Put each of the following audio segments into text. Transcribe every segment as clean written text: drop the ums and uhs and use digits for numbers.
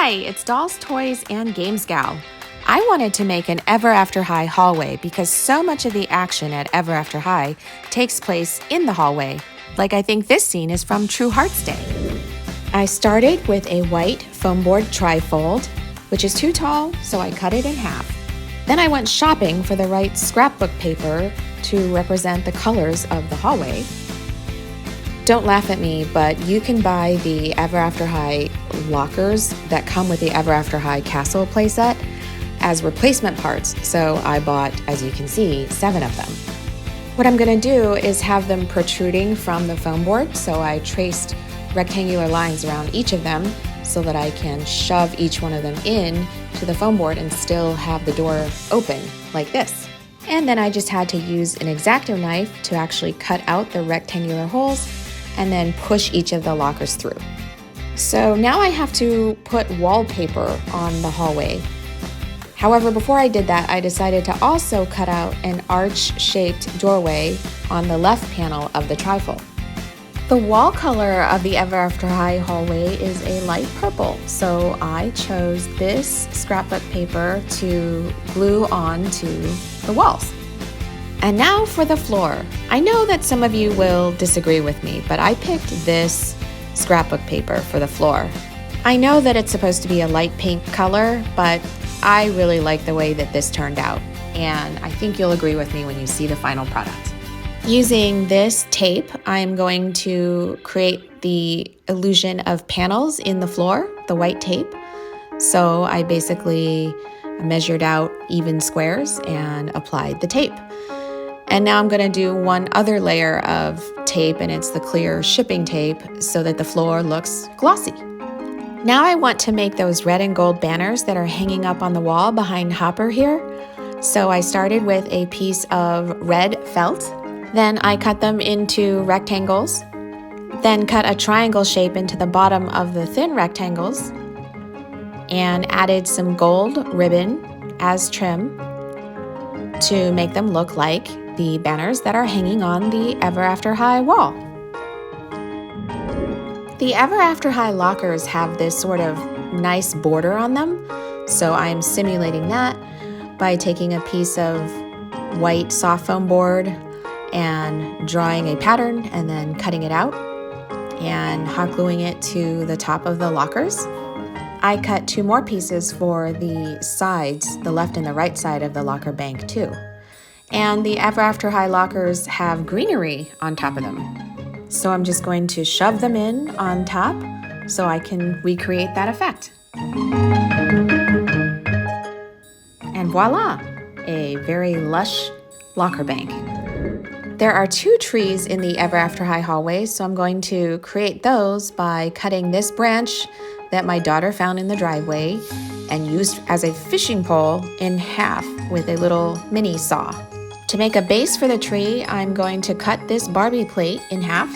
Hi, it's Dolls, Toys, and Games Gal. I wanted to make an Ever After High hallway because so much of the action at Ever After High takes place in the hallway, like I think this scene is from True Hearts Day. I started with a white foam board trifold, which is too tall, so I cut it in half. Then I went shopping for the right scrapbook paper to represent the colors of the hallway. Don't laugh at me, but you can buy the Ever After High lockers that come with the Ever After High castle playset as replacement parts, so I bought, as you can see, 7 of them. What I'm going to do is have them protruding from the foam board, so I traced rectangular lines around each of them so that I can shove each one of them in to the foam board and still have the door open like this. And then I just had to use an X-Acto knife to actually cut out the rectangular holes and then push each of the lockers through. So now I have to put wallpaper on the hallway. However, before I did that, I decided to also cut out an arch-shaped doorway on the left panel of the trifold. The wall color of the Ever After High hallway is a light purple, so I chose this scrapbook paper to glue onto the walls. And now for the floor. I know that some of you will disagree with me, but I picked this scrapbook paper for the floor. I know that it's supposed to be a light pink color, but I really like the way that this turned out, and I think you'll agree with me when you see the final product. Using this tape, I'm going to create the illusion of panels in the floor, the white tape. So I basically measured out even squares and applied the tape. And now I'm going to do one other layer of tape, and it's the clear shipping tape so that the floor looks glossy. Now I want to make those red and gold banners that are hanging up on the wall behind Hopper here. So I started with a piece of red felt. Then I cut them into rectangles. Then cut a triangle shape into the bottom of the thin rectangles. And added some gold ribbon as trim to make them look like the banners that are hanging on the Ever After High wall. The Ever After High lockers have this sort of nice border on them, so I'm simulating that by taking a piece of white soft foam board and drawing a pattern and then cutting it out and hot gluing it to the top of the lockers. I cut 2 more pieces for the sides, the left and the right side of the locker bank too. And the Ever After High lockers have greenery on top of them. So I'm just going to shove them in on top so I can recreate that effect. And voila, a very lush locker bank. There are 2 trees in the Ever After High hallway, so I'm going to create those by cutting this branch that my daughter found in the driveway and used as a fishing pole in half with a little mini saw. To make a base for the tree, I'm going to cut this Barbie plate in half.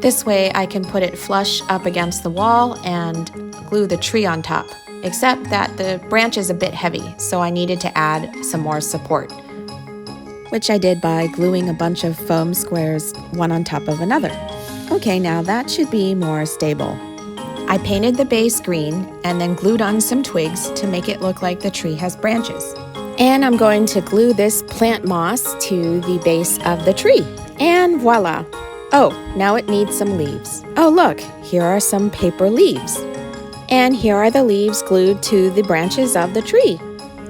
This way I can put it flush up against the wall and glue the tree on top, except that the branch is a bit heavy, so I needed to add some more support, which I did by gluing a bunch of foam squares one on top of another. Okay, now that should be more stable. I painted the base green and then glued on some twigs to make it look like the tree has branches. And I'm going to glue this plant moss to the base of the tree. And voila! Oh, now it needs some leaves. Oh look, here are some paper leaves. And here are the leaves glued to the branches of the tree.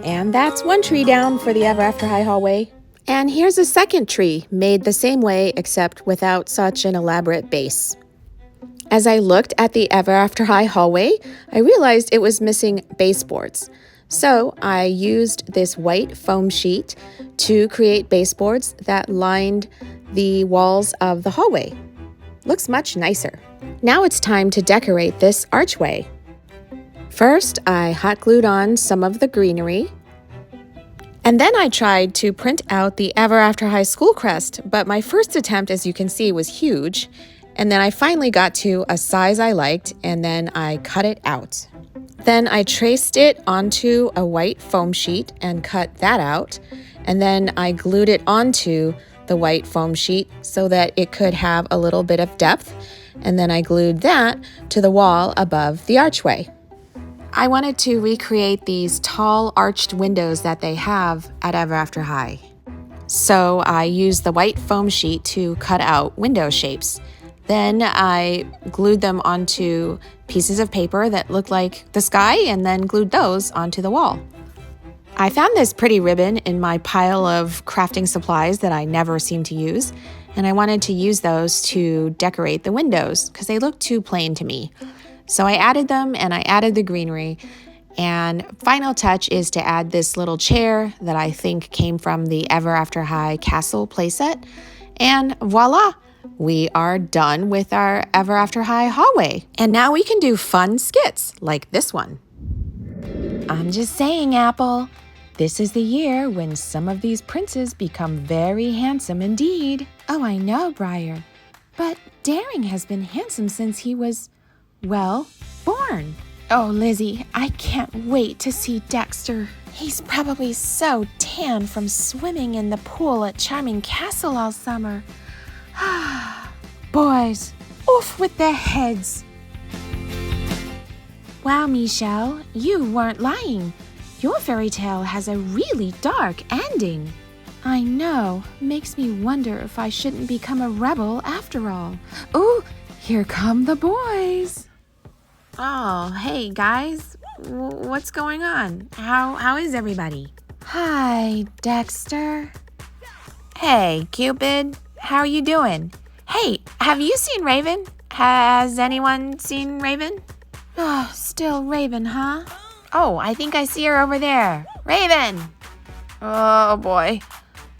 And that's one tree down for the Ever After High hallway. And here's a second tree made the same way except without such an elaborate base. As I looked at the Ever After High hallway, I realized it was missing baseboards. So I used this white foam sheet to create baseboards that lined the walls of the hallway. Looks much nicer. Now it's time to decorate this archway. First, I hot glued on some of the greenery. And then I tried to print out the Ever After High school crest, but my first attempt, as you can see, was huge. And then I finally got to a size I liked, and then I cut it out. Then I traced it onto a white foam sheet and cut that out. And then I glued it onto the white foam sheet so that it could have a little bit of depth. And then I glued that to the wall above the archway. I wanted to recreate these tall arched windows that they have at Ever After High. So I used the white foam sheet to cut out window shapes. Then I glued them onto pieces of paper that looked like the sky and then glued those onto the wall. I found this pretty ribbon in my pile of crafting supplies that I never seem to use, and I wanted to use those to decorate the windows because they looked too plain to me. So I added them and I added the greenery, and final touch is to add this little chair that I think came from the Ever After High castle playset, and voila! We are done with our Ever After High hallway. And now we can do fun skits like this one. I'm just saying, Apple. This is the year when some of these princes become very handsome indeed. Oh, I know, Briar. But Daring has been handsome since he was, well, born. Oh, Lizzie, I can't wait to see Dexter. He's probably so tan from swimming in the pool at Charming Castle all summer. Boys, off with their heads. Wow, Meeshell, you weren't lying. Your fairy tale has a really dark ending. I know. Makes me wonder if I shouldn't become a rebel after all. Ooh, here come the boys. Oh, hey, guys. What's going on? How is everybody? Hi, Dexter. Hey, Cupid. How are you doing? Hey, have you seen Raven? Has anyone seen Raven? Oh, still Raven, huh? Oh, I think I see her over there. Raven! Oh, boy.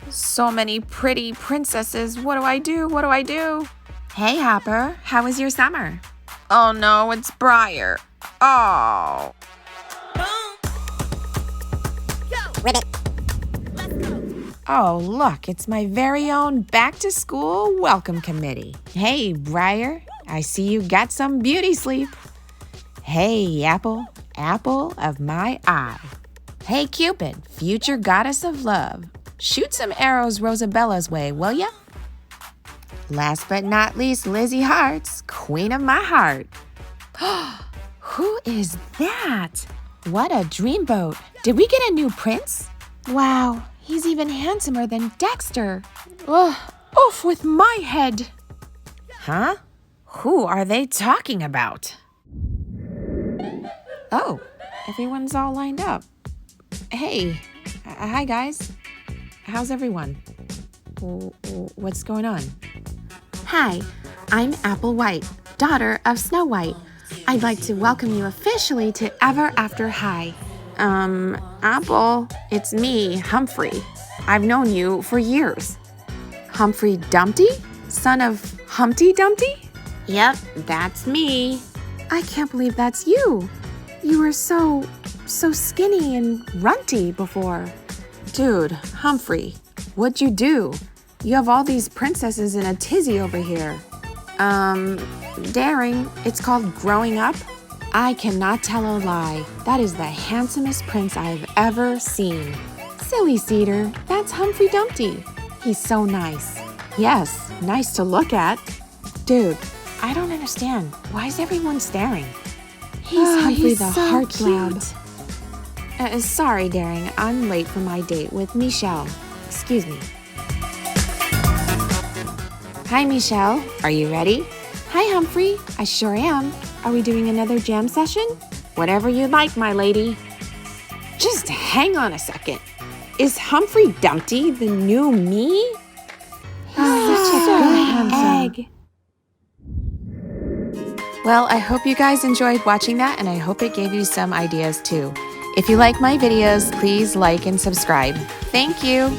So many pretty princesses. What do I do? What do I do? Hey, Hopper. How was your summer? Oh, no, it's Briar. Oh. Ribbit. Oh, look, it's my very own back-to-school welcome committee. Hey, Briar, I see you got some beauty sleep. Hey, Apple, apple of my eye. Hey, Cupid, future goddess of love. Shoot some arrows Rosabella's way, will ya? Last but not least, Lizzie Hearts, queen of my heart. Who is that? What a dreamboat. Did we get a new prince? Wow, he's even handsomer than Dexter. Ugh, off with my head. Huh? Who are they talking about? Oh, everyone's all lined up. Hey, hi guys. How's everyone? What's going on? Hi, I'm Apple White, daughter of Snow White. I'd like to welcome you officially to Ever After High. Apple, it's me, Humphrey. I've known you for years. Humphrey Dumpty? Son of Humpty Dumpty? Yep, that's me. I can't believe that's you. You were so skinny and runty before. Dude, Humphrey, what'd you do? You have all these princesses in a tizzy over here. Daring, it's called growing up. I cannot tell a lie. That is the handsomest prince I've ever seen. Silly Cedar, that's Humphrey Dumpty. He's so nice. Yes, nice to look at. Dude, I don't understand. Why is everyone staring? He's Humphrey the so Heartthrob. Sorry, Daring. I'm late for my date with Meeshell. Excuse me. Hi, Meeshell. Are you ready? Hi, Humphrey. I sure am. Are we doing another jam session? Whatever you like, my lady. Just hang on a second. Is Humphrey Dumpty the new me? He's such a good egg. Well, I hope you guys enjoyed watching that, and I hope it gave you some ideas too. If you like my videos, please like and subscribe. Thank you.